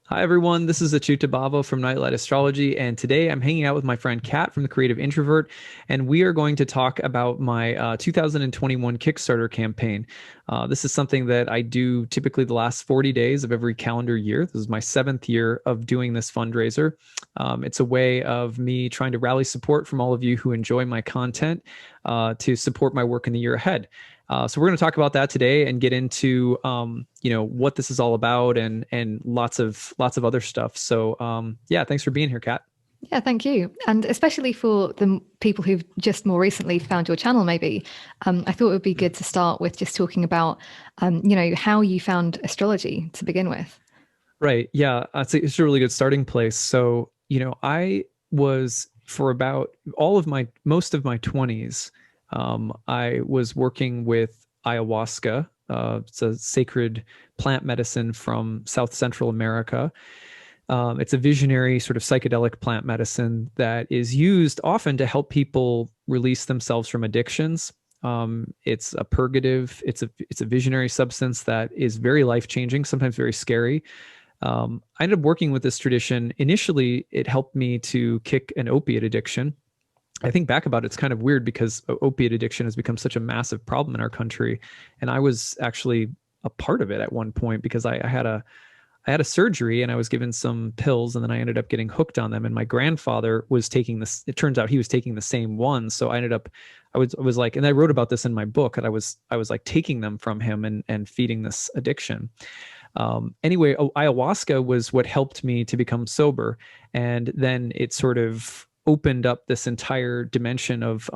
Hi everyone, this is acyuta-bhava from Nightlight Astrology, and today I'm hanging out with my friend Kat from the Creative Introvert, and we are going to talk about my 2021 Kickstarter campaign. This is something that I do typically the last 40 days of every calendar year. This is my seventh year of doing this fundraiser. It's a way of me trying to rally support from all of you who enjoy my content to support my work in the year ahead. So we're going to talk about that today and get into what this is all about and lots of other stuff. So yeah, thanks for being here, Kat. Yeah, thank you. And especially for the people who've just more recently found your channel, maybe, I thought it would be good to start with just talking about, how you found astrology to begin with. Right. Yeah, it's a really good starting place. So I was for about all of my most of my 20s. I was working with ayahuasca. It's a sacred plant medicine from South Central America. It's a visionary sort of psychedelic plant medicine that is used often to help people release themselves from addictions. It's a purgative. It's a visionary substance that is very life changing, sometimes very scary. I ended up working with this tradition. Initially, it helped me to kick an opiate addiction. I think back about it, it's kind of weird because opiate addiction has become such a massive problem in our country, and I was actually a part of it at one point because I had a surgery and I was given some pills, and then I ended up getting hooked on them. And my grandfather was taking this. It turns out he was taking the same one, so I ended up. I was like, and I wrote about this in my book, and I was like taking them from him and feeding this addiction. Anyway, ayahuasca was what helped me to become sober. And then it sort of opened up this entire dimension of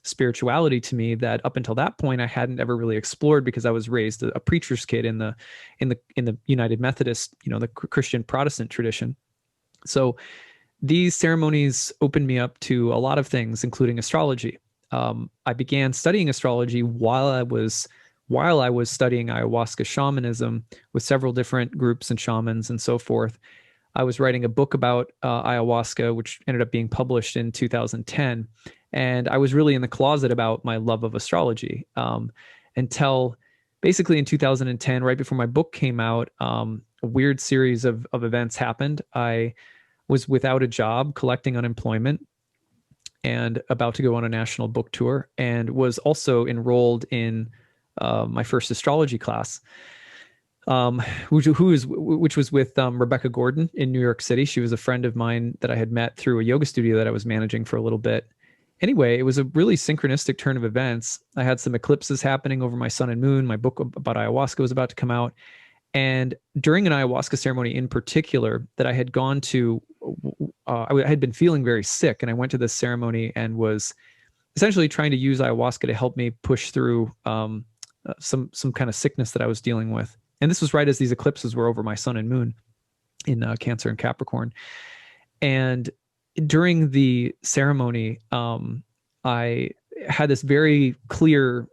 spirituality to me that up until that point I hadn't ever really explored because I was raised a preacher's kid in the United Methodist, the Christian Protestant tradition. So these ceremonies opened me up to a lot of things, including astrology. I began studying astrology while I was studying ayahuasca shamanism with several different groups and shamans and so forth. I was writing a book about ayahuasca, which ended up being published in 2010. And I was really in the closet about my love of astrology until basically in 2010, right before my book came out. A weird series of events happened. I was without a job, collecting unemployment, and about to go on a national book tour, and was also enrolled in my first astrology class, um, which was with Rebecca Gordon in New York City. She was a friend of mine that I had met through a yoga studio that I was managing for a little bit. Anyway, it was a really synchronistic turn of events. I had some eclipses happening over my sun and moon. My book about ayahuasca was about to come out. And during an ayahuasca ceremony in particular that I had gone to, I had been feeling very sick. And I went to this ceremony and was essentially trying to use ayahuasca to help me push through some kind of sickness that I was dealing with. And this was right as these eclipses were over my sun and moon in Cancer and Capricorn. And during the ceremony, I had this very clear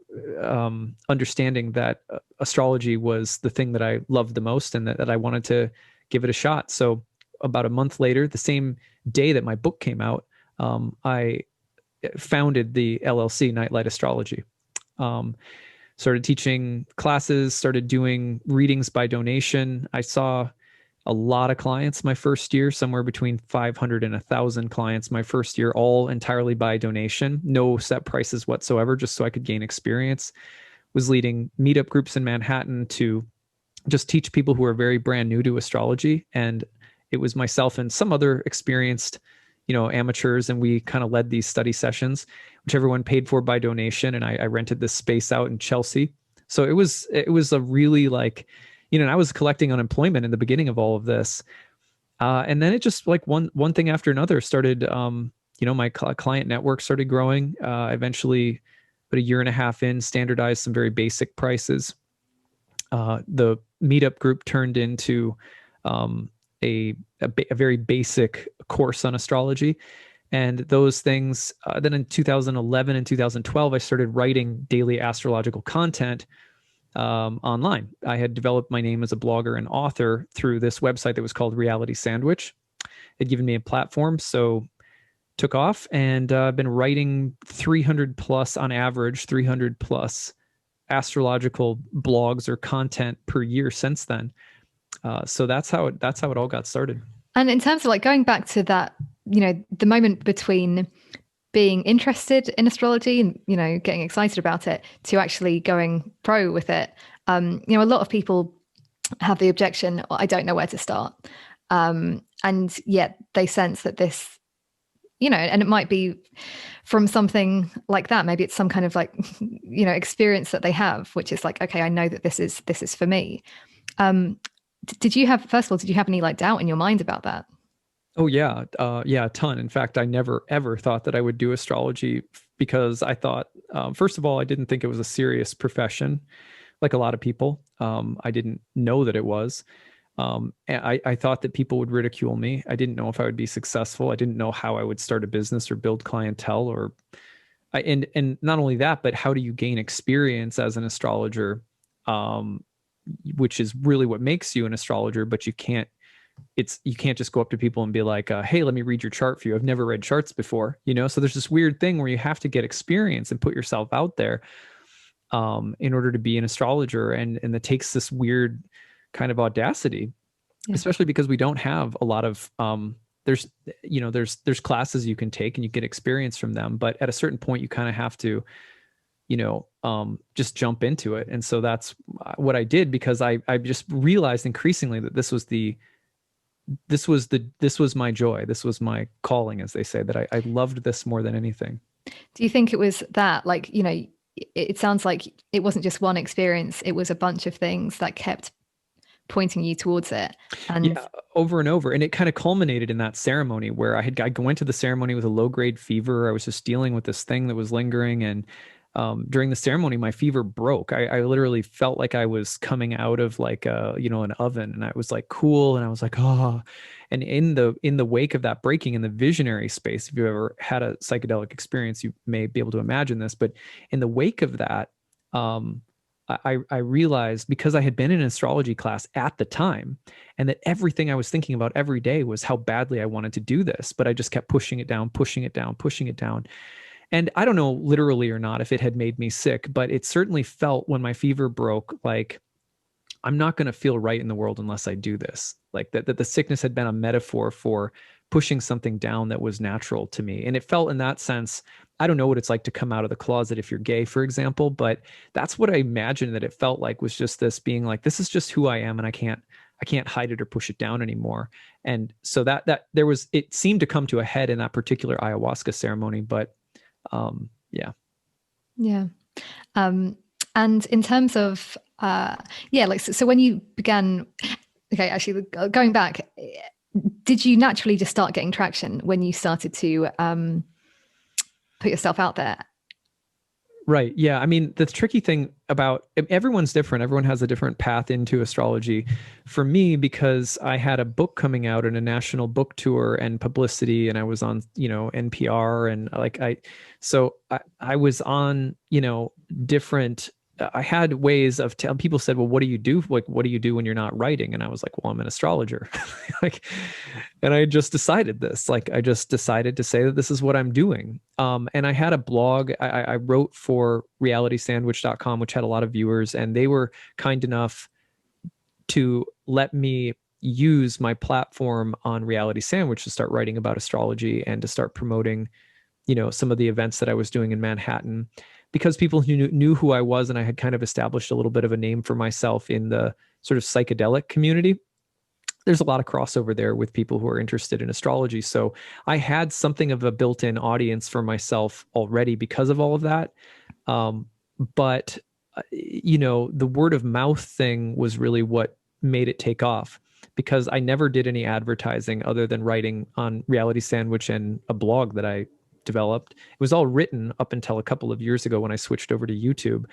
understanding that astrology was the thing that I loved the most, and that I wanted to give it a shot. So about a month later, the same day that my book came out, I founded the LLC, Nightlight Astrology. Started teaching classes, started doing readings by donation. I saw a lot of clients my first year, somewhere between 500 and 1,000 clients my first year, all entirely by donation, no set prices whatsoever, just so I could gain experience. Was leading meetup groups in Manhattan to just teach people who are very brand new to astrology. And it was myself and some other experienced amateurs, and we kind of led these study sessions, which everyone paid for by donation. And I rented this space out in Chelsea. So it was a really like, and I was collecting unemployment in the beginning of all of this. And then it just like one thing after another started, my client network started growing. Eventually, about a year and a half in, standardized some very basic prices. The meetup group turned into a very basic course on astrology. And those things, then in 2011 and 2012, I started writing daily astrological content online. I had developed my name as a blogger and author through this website that was called Reality Sandwich. It had given me a platform, so took off, and I've been writing 300 plus on average, 300 plus astrological blogs or content per year since then. So that's how it all got started. And in terms of like going back to that, the moment between being interested in astrology and, getting excited about it to actually going pro with it, a lot of people have the objection, I don't know where to start. And yet they sense that this, and it might be from something like that. Maybe it's some kind of like, experience that they have, which is like, okay, I know that this is for me. Did you have, first of all, did you have any like doubt in your mind about that? Oh yeah, yeah, a ton. In fact, I never ever thought that I would do astrology because I thought, first of all, I didn't think it was a serious profession, like a lot of people. I didn't know that it was. And I thought that people would ridicule me. I didn't know if I would be successful. I didn't know how I would start a business or build clientele, or and not only that, but how do you gain experience as an astrologer, which is really what makes you an astrologer. But you can't just go up to people and be like, hey, let me read your chart for you. I've never read charts before, So there's this weird thing where you have to get experience and put yourself out there in order to be an astrologer. And that takes this weird kind of audacity, Yeah. especially because we don't have a lot of, there's classes you can take and you get experience from them. But at a certain point, you kind of have to, just jump into it. And so that's what I did, because I just realized increasingly that this was my joy. This was my calling, as they say, that I loved this more than anything. Do you think it was that, like, it sounds like it wasn't just one experience, it was a bunch of things that kept pointing you towards it? And yeah, over and over. And it kind of culminated in that ceremony where I went to the ceremony with a low grade fever. I was just dealing with this thing that was lingering. And during the ceremony, my fever broke. I literally felt like I was coming out of like an oven, and I was like cool, and I was like, oh. And in the wake of that breaking, in the visionary space, if you've ever had a psychedelic experience, you may be able to imagine this. But in the wake of that, I realized, because I had been in an astrology class at the time, and that everything I was thinking about every day was how badly I wanted to do this, but I just kept pushing it down, pushing it down, pushing it down. And I don't know literally or not if it had made me sick, but it certainly felt when my fever broke like I'm not going to feel right in the world unless I do this. Like that the sickness had been a metaphor for pushing something down that was natural to me. And it felt in that sense, I don't know what it's like to come out of the closet if you're gay, for example, but that's what I imagined that it felt like, was just this being like, this is just who I am, and I can't hide it or push it down anymore. And so that there was, it seemed to come to a head in that particular ayahuasca ceremony. But yeah. Yeah. And in terms of, like, so when you began, okay, actually going back, did you naturally just start getting traction when you started to put yourself out there? Right. Yeah. I mean, the tricky thing about everyone's different. Everyone has a different path into astrology. For me, because I had a book coming out and a national book tour and publicity, and I was on, NPR, and I was on, different. I had ways of telling people. Said, well, what do you do? Like, what do you do when you're not writing? And I was like, well, I'm an astrologer. Like, and I just decided this. Like, I just decided to say that this is what I'm doing. And I had a blog. I wrote for realitysandwich.com, which had a lot of viewers, and they were kind enough to let me use my platform on Reality Sandwich to start writing about astrology and to start promoting, some of the events that I was doing in Manhattan, because people who knew who I was, and I had kind of established a little bit of a name for myself in the sort of psychedelic community. There's a lot of crossover there with people who are interested in astrology. So I had something of a built-in audience for myself already because of all of that. But the word of mouth thing was really what made it take off, because I never did any advertising other than writing on Reality Sandwich and a blog that I developed. It was all written up until a couple of years ago when I switched over to YouTube.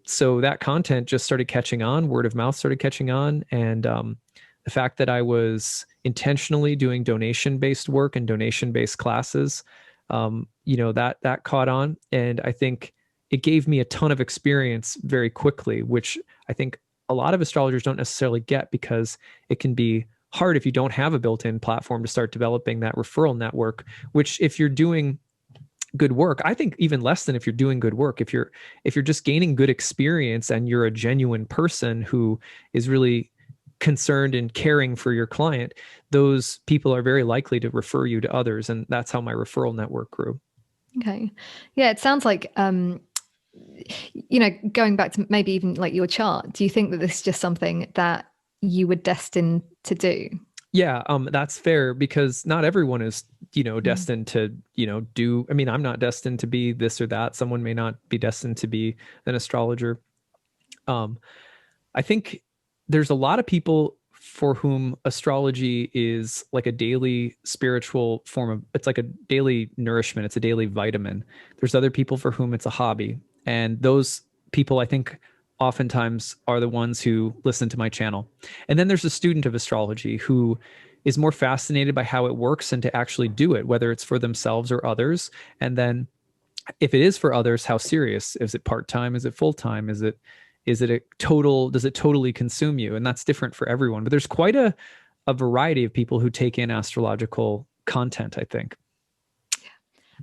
So that content just started catching on, word of mouth started catching on. And the fact that I was intentionally doing donation-based work and donation-based classes, that caught on. And I think it gave me a ton of experience very quickly, which I think a lot of astrologers don't necessarily get, because it can be hard if you don't have a built-in platform to start developing that referral network, which if you're doing good work, I think even less than if you're doing good work, if you're just gaining good experience and you're a genuine person who is really concerned and caring for your client, those people are very likely to refer you to others. And that's how my referral network grew. Okay. Yeah, it sounds like, going back to maybe even like your chart, do you think that this is just something that you were destined to do? Yeah, that's fair, because not everyone is, destined to, do, I mean, I'm not destined to be this or that. Someone may not be destined to be an astrologer. I think there's a lot of people for whom astrology is like a daily spiritual form of, it's like a daily nourishment, it's a daily vitamin. There's other people for whom it's a hobby. And those people, I think, oftentimes are the ones who listen to my channel. And then there's a student of astrology who is more fascinated by how it works and to actually do it, whether it's for themselves or others. And then if it is for others, how serious? Is it part-time? Is it full-time? Is it a total, does it totally consume you? And that's different for everyone. But there's quite a variety of people who take in astrological content, I think.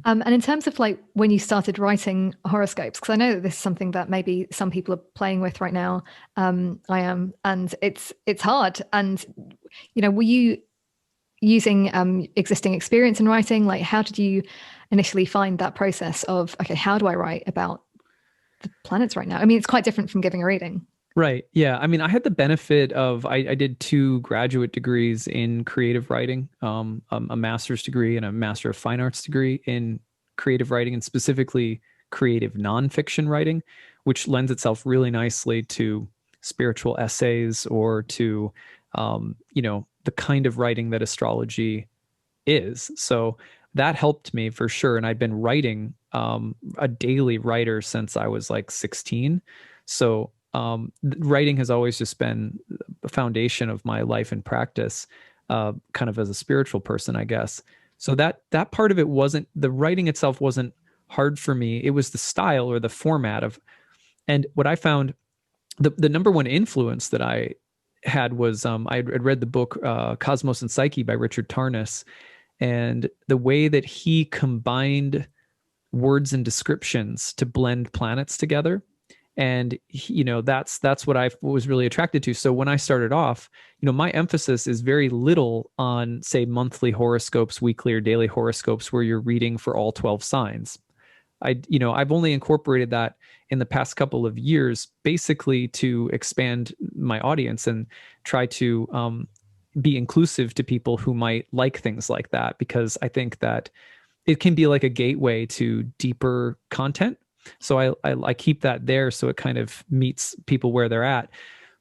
And in terms of like when you started writing horoscopes, because I know that this is something that maybe some people are playing with right now. I am, and it's hard. And were you using existing experience in writing? Like, how did you initially find that process of, okay, how do I write about the planets right now? I mean, it's quite different from giving a reading. Right. Yeah. I mean, I had the benefit of, I did 2 graduate degrees in creative writing, a master's degree and a master of fine arts degree in creative writing, and specifically creative nonfiction writing, which lends itself really nicely to spiritual essays or to, the kind of writing that astrology is. So that helped me for sure. And I'd been writing, a daily writer since I was like 16. So writing has always just been the foundation of my life and practice, kind of as a spiritual person, I guess. So that part of it wasn't, the writing itself wasn't hard for me. It was the style or the format of, and what I found, the number one influence that I had was, I had read the book Cosmos and Psyche by Richard Tarnas, and the way that he combined words and descriptions to blend planets together. And that's what I was really attracted to. So when I started off, my emphasis is very little on, say, monthly horoscopes, weekly or daily horoscopes, where you're reading for all 12 signs. I've only incorporated that in the past couple of years, basically to expand my audience and try to be inclusive to people who might like things like that, because I think that it can be like a gateway to deeper content. So I keep that there, so it kind of meets people where they're at.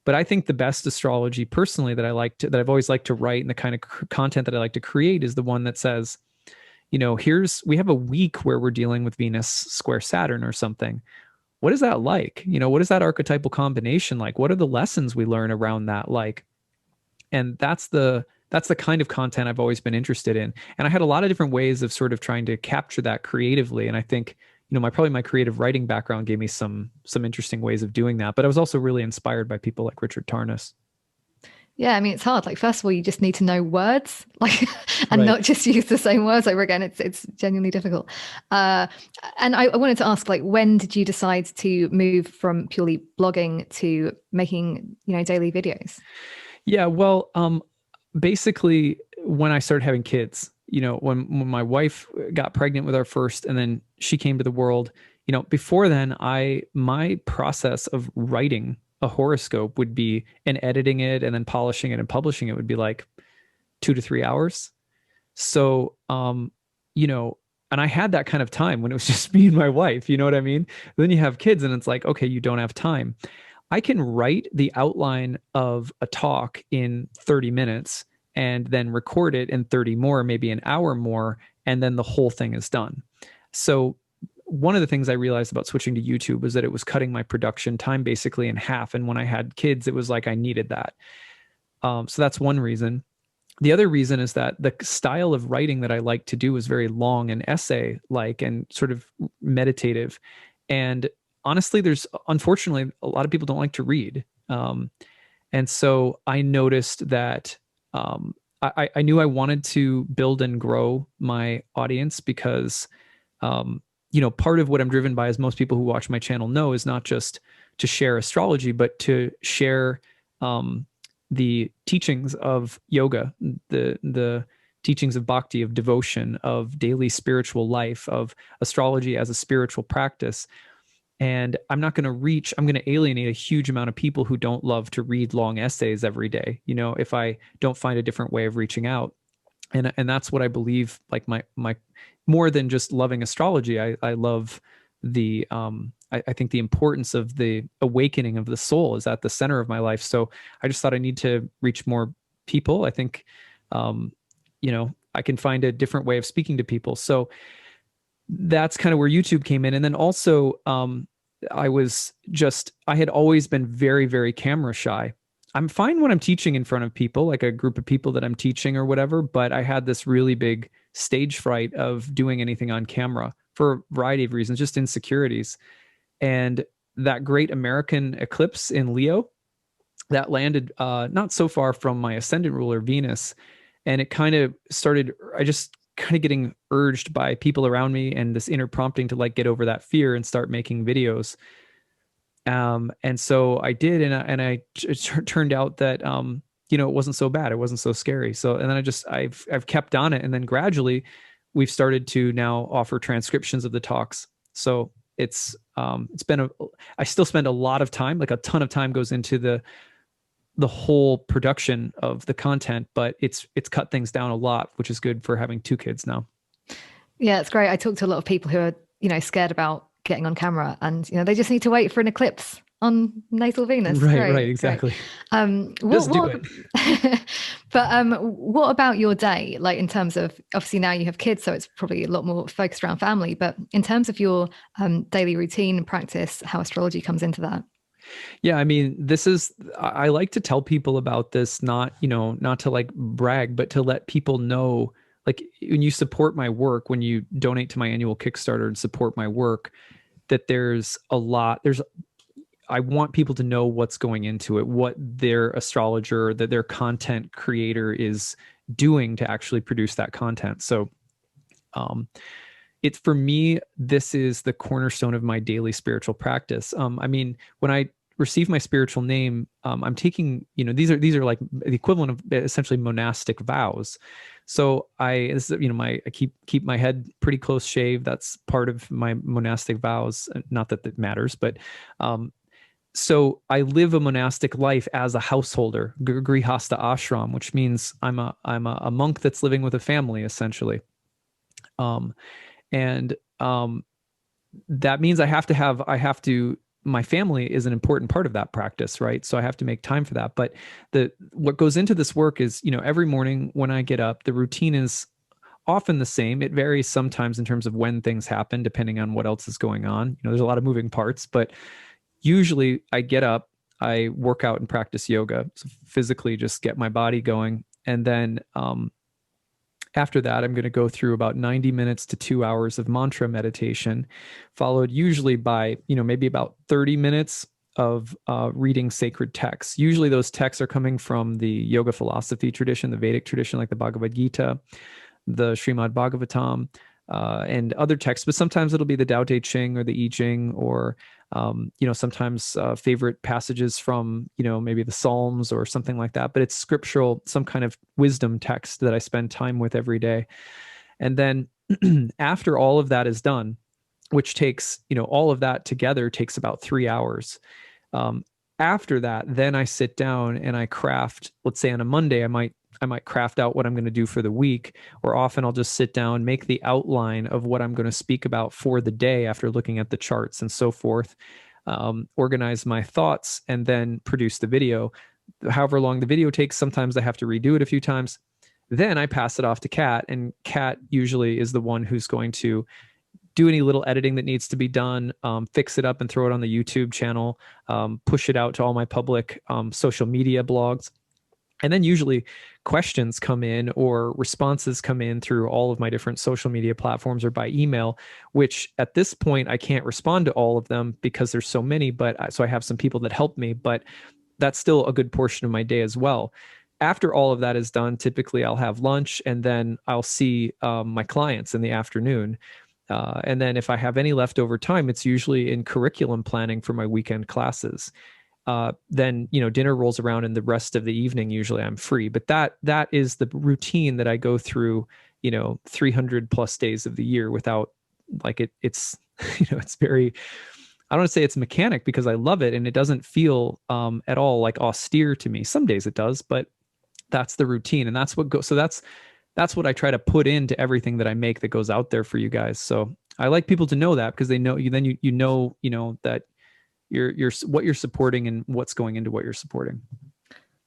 But I think the best astrology, personally, that I've always liked to write, and the kind of content that I like to create, is the one that says, we have a week where we're dealing with Venus square Saturn or something. What is that like? What is that archetypal combination like? What are the lessons we learn around that like? And that's the kind of content I've always been interested in. And I had a lot of different ways of sort of trying to capture that creatively. And I think, my creative writing background gave me some interesting ways of doing that. But I was also really inspired by people like Richard Tarnas. Yeah, I mean, it's hard. Like, first of all, you just need to know words, like, and Right. not just use the same words over again. It's genuinely difficult. And I wanted to ask, like, when did you decide to move from purely blogging to making, daily videos? Yeah, well, basically when I started having kids, when my wife got pregnant with our first, and then she came to the world, before then, my process of writing a horoscope would be, and editing it and then polishing it and publishing it would be like 2 to 3 hours. So, and I had that kind of time when it was just me and my wife, you know what I mean? Then you have kids and it's like, okay, you don't have time. I can write the outline of a talk in 30 minutes and then record it in 30 more, maybe an hour more, and then the whole thing is done. So one of the things I realized about switching to YouTube was that it was cutting my production time basically in half. And when I had kids, it was like I needed that. So that's one reason. The other reason is that the style of writing that I like to do is very long and essay-like and sort of meditative. And honestly, unfortunately, a lot of people don't like to read. And so I noticed that I knew I wanted to build and grow my audience because, part of what I'm driven by, as most people who watch my channel know, is not just to share astrology, but to share the teachings of yoga, the teachings of bhakti, of devotion, of daily spiritual life, of astrology as a spiritual practice. And I'm not going to reach, I'm going to alienate a huge amount of people who don't love to read long essays every day, you know, if I don't find a different way of reaching out. And that's what I believe, like my more than just loving astrology, I love the I think the importance of the awakening of the soul is at the center of my life. So I just thought I need to reach more people. I think you know, I can find a different way of speaking to people. So that's kind of where YouTube came in. And then also I had always been very, very camera shy. I'm fine when I'm teaching in front of people, like a group of people that I'm teaching or whatever, but I had this really big stage fright of doing anything on camera for a variety of reasons, just insecurities. And that great American eclipse in Leo that landed not so far from my ascendant ruler, Venus. And it kind of started, I just kind of getting urged by people around me and this inner prompting to like get over that fear and start making videos. And so I did, it turned out that, you know, it wasn't so bad. It wasn't so scary. So, and then I've kept on it. And then gradually we've started to now offer transcriptions of the talks. So it's been I still spend a lot of time, like a ton of time goes into the whole production of the content, but it's cut things down a lot, which is good for having 2 kids now. Yeah, it's great. I talk to a lot of people who are, you know, scared about getting on camera, and you know, they just need to wait for an eclipse on natal Venus. Right, Great, right, exactly. Just do it. But what about your day? Like in terms of, obviously now you have kids, so it's probably a lot more focused around family. But in terms of your daily routine and practice, how astrology comes into that? Yeah, I mean, I like to tell people about this, not, you know, not to like brag, but to let people know, like when you support my work, when you donate to my annual Kickstarter and support my work, that I want people to know what's going into it, what their astrologer, that their content creator is doing to actually produce that content. So, it's for me, this is the cornerstone of my daily spiritual practice. I mean, when I receive my spiritual name, I'm taking, you know, these are like the equivalent of essentially monastic vows. So you know, I keep my head pretty close shaved. That's part of my monastic vows. Not that that matters, but so I live a monastic life as a householder, grihasta ashram, which means I'm a monk that's living with a family essentially. And that means my family is an important part of that practice, right? So I have to make time for that. But what goes into this work is, you know, every morning when I get up, the routine is often the same. It varies sometimes in terms of when things happen, depending on what else is going on. You know, there's a lot of moving parts, but usually I get up, I work out and practice yoga, so physically just get my body going. And then after that, I'm going to go through about 90 minutes to 2 hours of mantra meditation, followed usually by, you know, maybe about 30 minutes of reading sacred texts. Usually those texts are coming from the yoga philosophy tradition, the Vedic tradition, like the Bhagavad Gita, the Srimad Bhagavatam, and other texts. But sometimes it'll be the Tao Te Ching or the I Ching, or you know, sometimes favorite passages from, you know, maybe the Psalms or something like that. But it's scriptural, some kind of wisdom text that I spend time with every day. And then after all of that is done, which takes, you know, all of that together takes about 3 hours. After that, then I sit down and I craft. Let's say on a Monday, I might craft out what I'm going to do for the week, or often I'll just sit down, make the outline of what I'm going to speak about for the day after looking at the charts and so forth, organize my thoughts, and then produce the video. However long the video takes, sometimes I have to redo it a few times. Then I pass it off to Kat, and Kat usually is the one who's going to do any little editing that needs to be done, fix it up and throw it on the YouTube channel, push it out to all my public social media blogs. And then usually questions come in or responses come in through all of my different social media platforms or by email, which at this point I can't respond to all of them because there's so many, but so I have some people that help me, but that's still a good portion of my day as well. After all of that is done, typically I'll have lunch and then I'll see my clients in the afternoon. And then if I have any leftover time, it's usually in curriculum planning for my weekend classes. then, dinner rolls around and the rest of the evening, usually I'm free. But that is the routine that I go through, 300 plus days of the year without like it's, it's very, I don't want to say it's mechanic because I love it and it doesn't feel at all like austere to me. Some days it does, but that's the routine and that's what goes. So that's what I try to put into everything that I make that goes out there for you guys. So I like people to know that because they know you, then you know that you're what you're supporting and what's going into what you're supporting.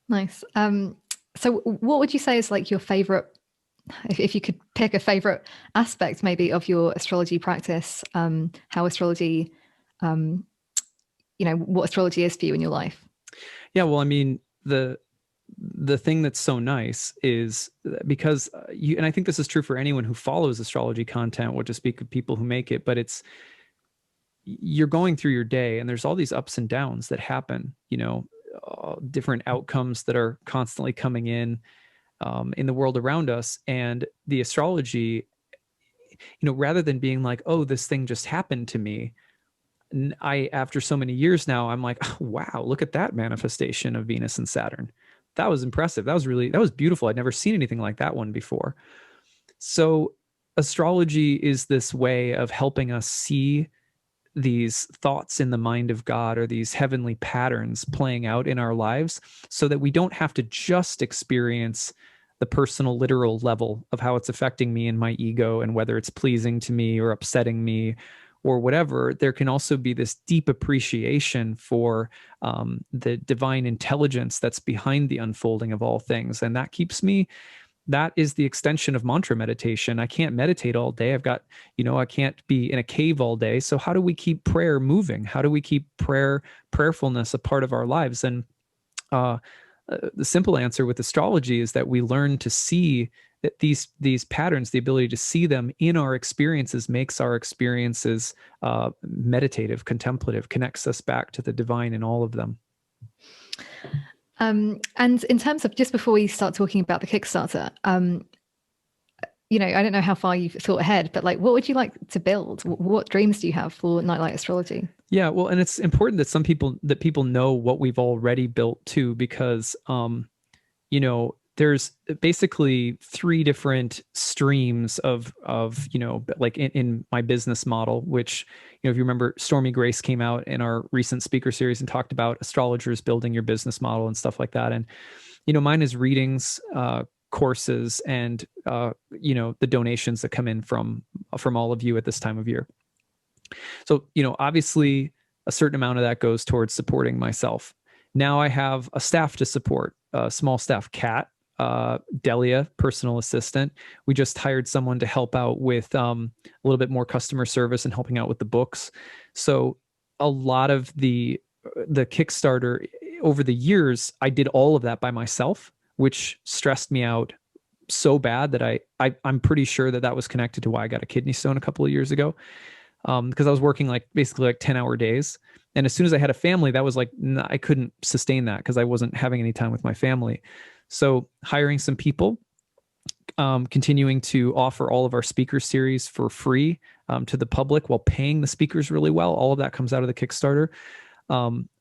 Nice. So what would you say is like your favorite, if you could pick a favorite aspect maybe of your astrology practice, how astrology, what astrology is for you in your life? Yeah, well, I mean, the thing that's so nice is because you, and I think this is true for anyone who follows astrology content, we'll just speak of people who make it, but you're going through your day and there's all these ups and downs that happen, different outcomes that are constantly coming in the world around us. And the astrology, rather than being like, oh, this thing just happened to me, after so many years now, I'm like, oh, wow, look at that manifestation of Venus and Saturn. That was impressive. That was beautiful. I'd never seen anything like that one before. So astrology is this way of helping us see these thoughts in the mind of God or these heavenly patterns playing out in our lives so that we don't have to just experience the personal literal level of how it's affecting me and my ego and whether it's pleasing to me or upsetting me or whatever. There can also be this deep appreciation for the divine intelligence that's behind the unfolding of all things. And that is the extension of mantra meditation. I can't meditate all day. I've got, I can't be in a cave all day. So how do we keep prayer moving? How do we keep prayerfulness a part of our lives? And the simple answer with astrology is that we learn to see that these patterns, the ability to see them in our experiences, makes our experiences meditative, contemplative, connects us back to the divine in all of them. And in terms of, just before we start talking about the Kickstarter, I don't know how far you've thought ahead, but like, what would you like to build? What dreams do you have for Nightlight Astrology? Yeah, well, and it's important that people know what we've already built too, because there's basically 3 different streams of like in my business model, which, if you remember, Stormy Grace came out in our recent speaker series and talked about astrologers building your business model and stuff like that. And, mine is readings, courses, and, the donations that come in from all of you at this time of year. So, obviously a certain amount of that goes towards supporting myself. Now I have a staff to support, a small staff, Kat, Delia, personal assistant. We just hired someone to help out with a little bit more customer service and helping out with the books. So a lot of the Kickstarter over the years, I did all of that by myself, which stressed me out so bad that I'm pretty sure that was connected to why I got a kidney stone a couple of years ago. Because I was working basically 10-hour days. And as soon as I had a family, that was I couldn't sustain that because I wasn't having any time with my family. So hiring some people, continuing to offer all of our speaker series for free to the public while paying the speakers really well. All of that comes out of the Kickstarter.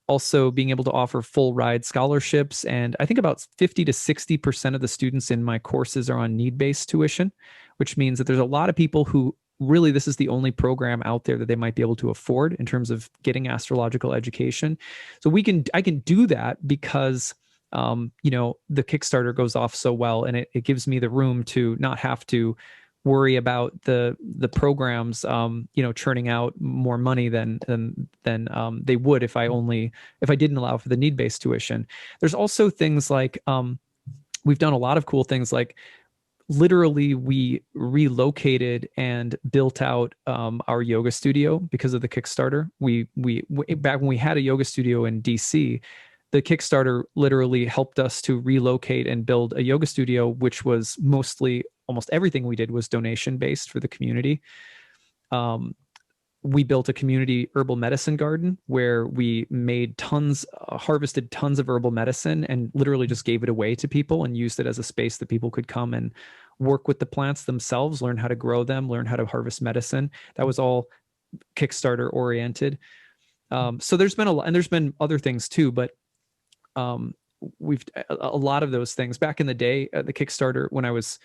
Also being able to offer full ride scholarships. And I think about 50 to 60% of the students in my courses are on need-based tuition, which means that there's a lot of people who really, this is the only program out there that they might be able to afford in terms of getting astrological education. So I can do that because, the Kickstarter goes off so well, and it gives me the room to not have to worry about the programs, churning out more money than they would if I didn't allow for the need-based tuition. There's also things like, we've done a lot of cool things like, literally we relocated and built out our yoga studio because of the Kickstarter. We back when we had a yoga studio in DC, the Kickstarter literally helped us to relocate and build a yoga studio, which was almost everything we did was donation based for the community. We built a community herbal medicine garden where we made harvested tons of herbal medicine and literally just gave it away to people and used it as a space that people could come and work with the plants themselves, learn how to grow them, learn how to harvest medicine. That was all Kickstarter oriented. So there's been a lot, and there's been other things too, but we've a lot of those things back in the day at the Kickstarter when I was,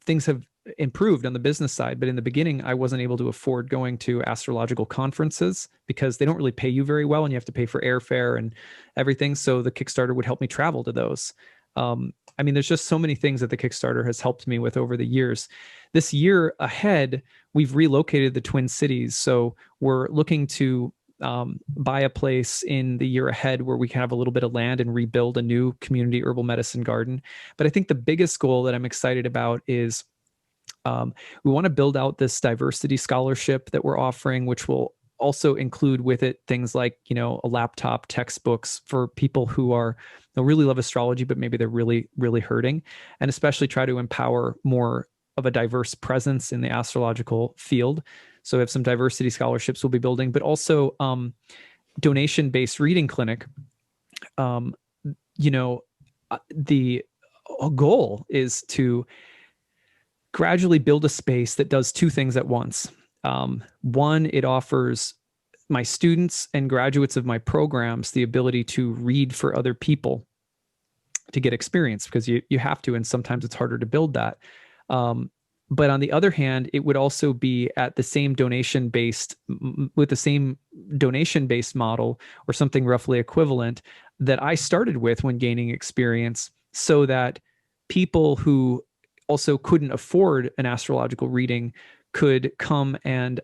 things have improved on the business side, but in the beginning I wasn't able to afford going to astrological conferences because they don't really pay you very well and you have to pay for airfare and everything. So the Kickstarter would help me travel to those. There's just so many things that the Kickstarter has helped me with over the years. This year ahead, we've relocated the Twin Cities. So we're looking to buy a place in the year ahead where we can have a little bit of land and rebuild a new community herbal medicine garden. But I think the biggest goal that I'm excited about is we want to build out this diversity scholarship that we're offering, which will also include with it things like, a laptop, textbooks for people who really love astrology, but maybe they're really, really hurting, and especially try to empower more of a diverse presence in the astrological field. So we have some diversity scholarships we'll be building, but also donation-based reading clinic. The goal is to gradually build a space that does two things at once. One, it offers my students and graduates of my programs the ability to read for other people to get experience, because you have to, and sometimes it's harder to build that. But on the other hand, it would also be at the same donation-based model or something roughly equivalent that I started with when gaining experience, so that people who also couldn't afford an astrological reading could come and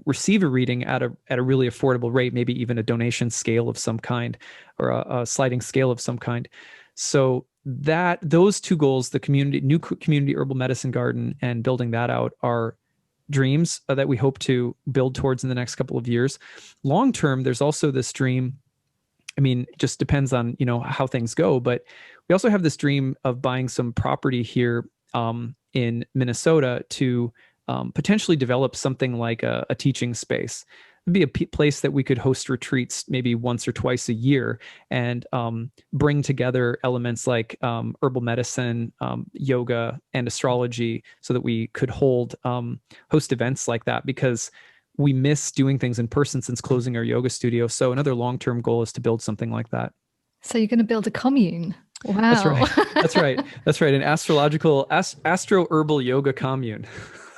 receive a reading at a really affordable rate, maybe even a donation scale of some kind, or a sliding scale of some kind. So those two goals, the new community herbal medicine garden and building that out, are dreams that we hope to build towards in the next couple of years. Long term, there's also this dream. It just depends on, how things go, but we also have this dream of buying some property here in Minnesota to potentially develop something like a teaching space. It'd be a place that we could host retreats maybe once or twice a year and bring together elements like herbal medicine, yoga, and astrology, so that we could host events like that, because we miss doing things in person since closing our yoga studio. So another long-term goal is to build something like that. So you're going to build a commune. Wow. That's right. That's right. An astrological, astro-herbal yoga commune.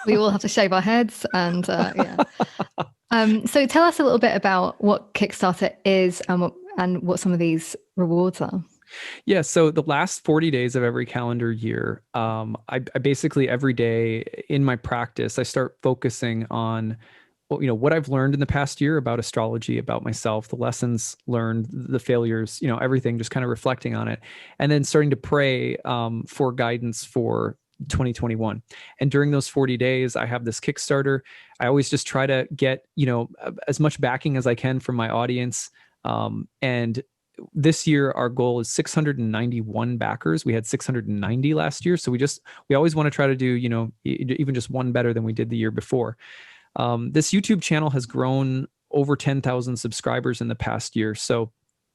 We all have to shave our heads and yeah. So tell us a little bit about what Kickstarter is and what some of these rewards are. Yeah. So the last 40 days of every calendar year, I basically every day in my practice, I start focusing on what I've learned in the past year about astrology, about myself, the lessons learned, the failures, everything, just kind of reflecting on it, and then starting to pray for guidance for 2021. And during those 40 days, I have this Kickstarter. I always just try to get, as much backing as I can from my audience. And this year, our goal is 691 backers. We had 690 last year. So we always want to try to do, even just one better than we did the year before. This YouTube channel has grown over 10,000 subscribers in the past year. So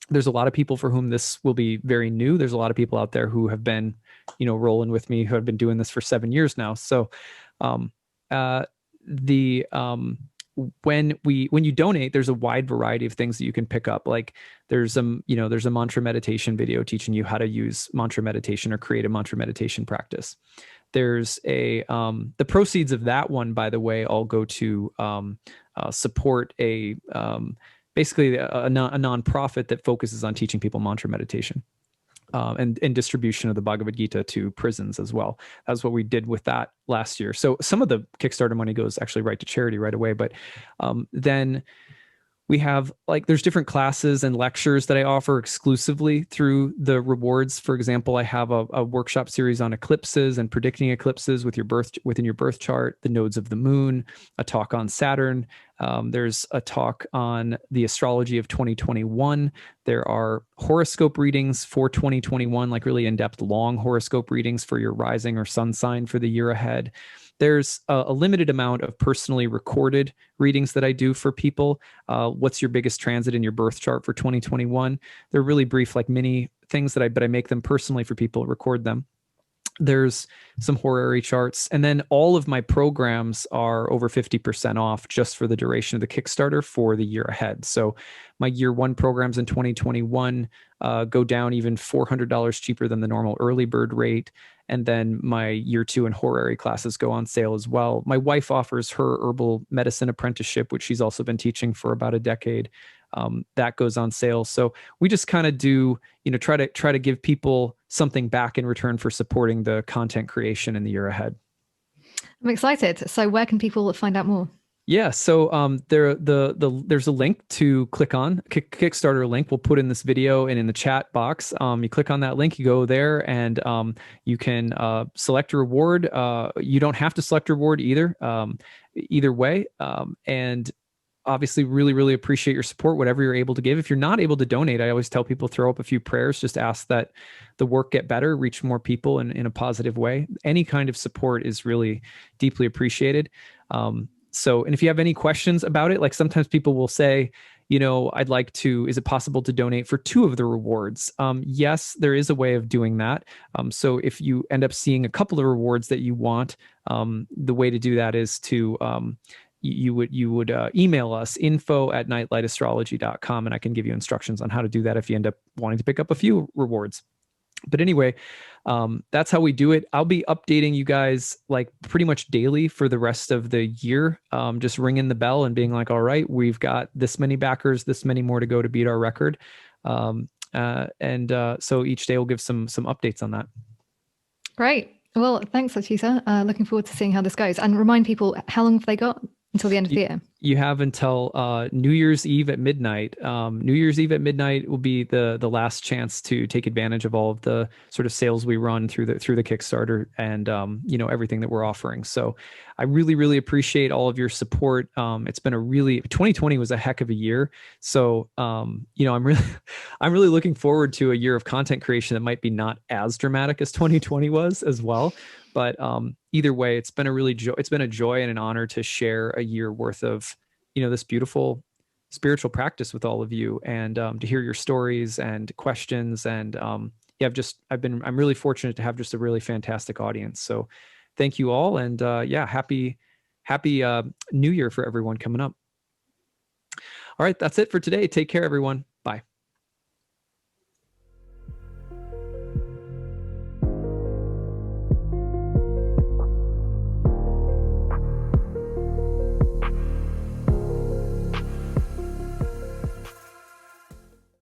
there's a lot of people for whom this will be very new. There's a lot of people out there who have been, rolling with me, who have been doing this for 7 years now. So, when you donate, there's a wide variety of things that you can pick up. Like there's a mantra meditation video teaching you how to use mantra meditation or create a mantra meditation practice. There's the proceeds of that one, by the way, all go to support basically a nonprofit that focuses on teaching people mantra meditation and distribution of the Bhagavad Gita to prisons as well. That's what we did with that last year. So some of the Kickstarter money goes actually right to charity right away. But then we have there's different classes and lectures that I offer exclusively through the rewards. For example, I have a workshop series on eclipses and predicting eclipses within your birth chart, the nodes of the moon, a talk on Saturn. There's a talk on the astrology of 2021. There are horoscope readings for 2021, really in-depth long horoscope readings for your rising or sun sign for the year ahead. There's a limited amount of personally recorded readings that I do for people. What's your biggest transit in your birth chart for 2021? They're really brief, mini things but I make them personally for people, record them. There's some horary charts, and then all of my programs are over 50% off just for the duration of the Kickstarter for the year ahead. So my year one programs in 2021 go down even $400 cheaper than the normal early bird rate. And then my year two and horary classes go on sale as well. My wife offers her herbal medicine apprenticeship, which she's also been teaching for about a decade. That goes on sale. So we just kind of do, try to give people something back in return for supporting the content creation in the year ahead. I'm excited. So where can people find out more? Yeah, so there's a link to click on, Kickstarter link. We'll put in this video and in the chat box. You click on that link, you go there, and you can select a reward. You don't have to select a reward either way. And obviously really appreciate your support, whatever you're able to give. If you're not able to donate, I always tell people throw up a few prayers, just ask that the work get better, reach more people in a positive way. Any kind of support is really deeply appreciated. And if you have any questions about it, like sometimes people will say, is it possible to donate for two of the rewards? Yes, there is a way of doing that. So if you end up seeing a couple of rewards that you want, the way to do that is to you would email us info@nightlightastrology.com, and I can give you instructions on how to do that if you end up wanting to pick up a few rewards. But anyway, that's how we do it. I'll be updating you guys like pretty much daily for the rest of the year. Just ringing the bell and being like, all right, we've got this many backers, this many more to go to beat our record. So each day we'll give some updates on that. Great. Well, thanks, Acyuta. Looking forward to seeing how this goes. And remind people, how long have they got until the end of the year? You have until New Year's Eve at midnight. New Year's Eve at midnight will be the last chance to take advantage of all of the sort of sales we run through the Kickstarter and everything that we're offering. So I really appreciate all of your support. It's been 2020 was a heck of a year. So I'm really looking forward to a year of content creation that might be not as dramatic as 2020 was as well. But either way, it's been a joy and an honor to share a year worth of, this beautiful spiritual practice with all of you, and to hear your stories and questions. And I'm really fortunate to have just a really fantastic audience. So thank you all. And happy New Year for everyone coming up. All right, that's it for today. Take care, everyone. Bye.